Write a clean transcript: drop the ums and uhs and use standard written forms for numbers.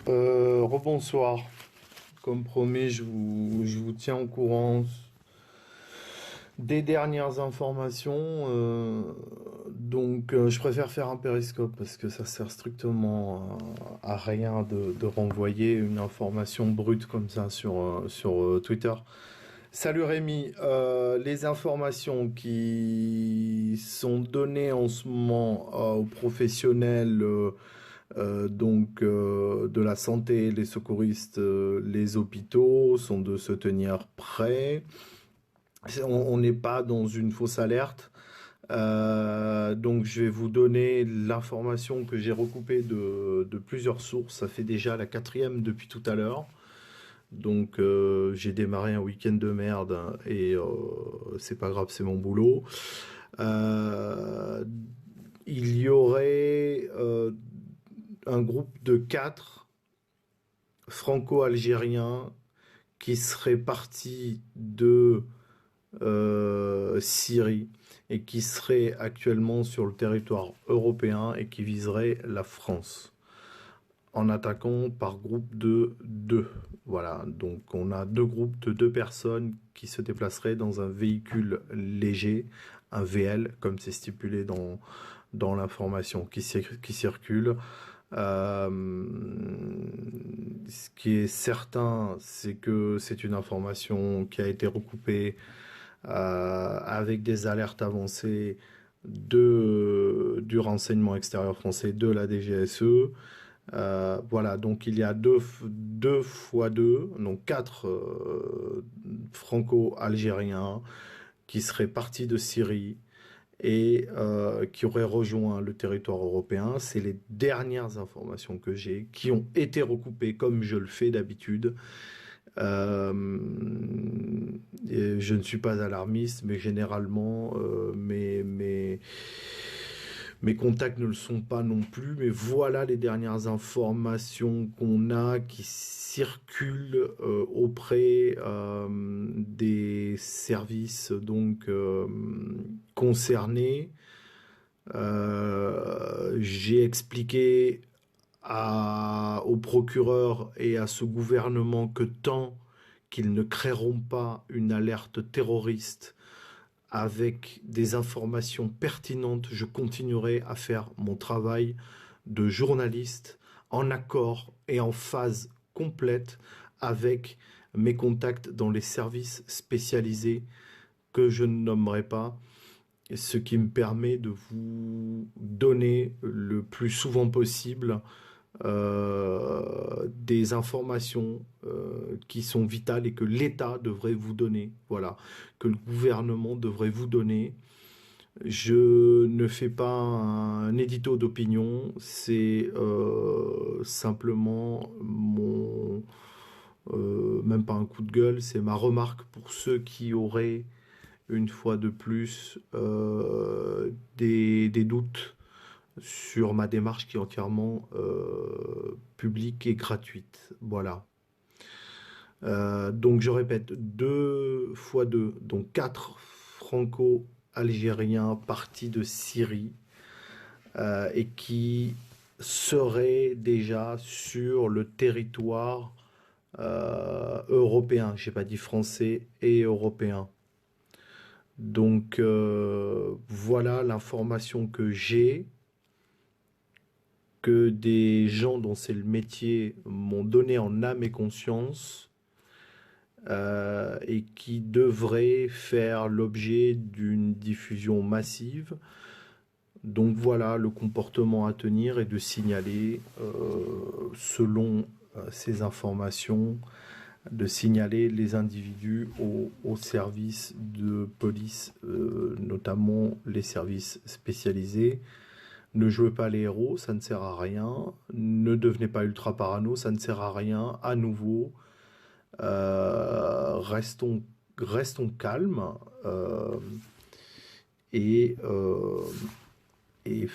Rebonsoir. Comme promis, je vous tiens au courant des dernières informations. Je préfère faire un périscope parce que ça sert strictement à rien de renvoyer une information brute comme ça sur Twitter. Salut Rémi. Les informations qui sont données en ce moment aux professionnels de la santé, les secouristes, les hôpitaux sont de se tenir prêts. On n'est pas dans une fausse alerte. Donc je vais vous donner l'information que j'ai recoupée de plusieurs sources. Ça fait déjà la quatrième depuis tout à l'heure. J'ai démarré un week-end de merde et c'est pas grave, c'est mon boulot. Euh, il y aurait un groupe de 4 franco-algériens qui seraient partis de Syrie et qui seraient actuellement sur le territoire européen et qui viseraient la France en attaquant par groupe de 2. Voilà, donc on a 2 groupes de 2 personnes qui se déplaceraient dans un véhicule léger, un VL, comme c'est stipulé dans l'information qui circule. Euh, Ce qui est certain, c'est que c'est une information qui a été recoupée avec des alertes avancées du renseignement extérieur français, de la DGSE. Voilà, donc il y a deux fois deux, donc 4 franco-algériens qui seraient partis de Syrie et qui auraient rejoint le territoire européen. C'est les dernières informations que j'ai, qui ont été recoupées comme je le fais d'habitude. Euh, et je ne suis pas alarmiste, mais généralement, mes contacts ne le sont pas non plus. Mais voilà les dernières informations qu'on a qui circulent auprès des services concernés. J'ai expliqué au procureur et à ce gouvernement que tant qu'ils ne créeront pas une alerte terroriste avec des informations pertinentes, je continuerai à faire mon travail de journaliste en accord et en phase complète avec mes contacts dans les services spécialisés que je ne nommerai pas, ce qui me permet de vous donner le plus souvent possible des informations qui sont vitales et que l'État devrait vous donner, voilà, que le gouvernement devrait vous donner. Je ne fais pas un édito d'opinion, c'est simplement même pas un coup de gueule, c'est ma remarque pour ceux qui auraient une fois de plus des doutes sur ma démarche qui est entièrement publique et gratuite. Voilà. Donc je répète, 2 fois 2, donc 4 franco-algériens partis de Syrie et qui seraient déjà sur le territoire européen. J'ai pas dit français et européen. Voilà l'information que j'ai, que des gens dont c'est le métier m'ont donné en âme et conscience et qui devrait faire l'objet d'une diffusion massive. Donc voilà le comportement à tenir et de signaler, selon ces informations, de signaler les individus aux services de police, notamment les services spécialisés. Ne jouez pas les héros, ça ne sert à rien. Ne devenez pas ultra parano, ça ne sert à rien. À nouveau, restons calmes euh, et, euh, et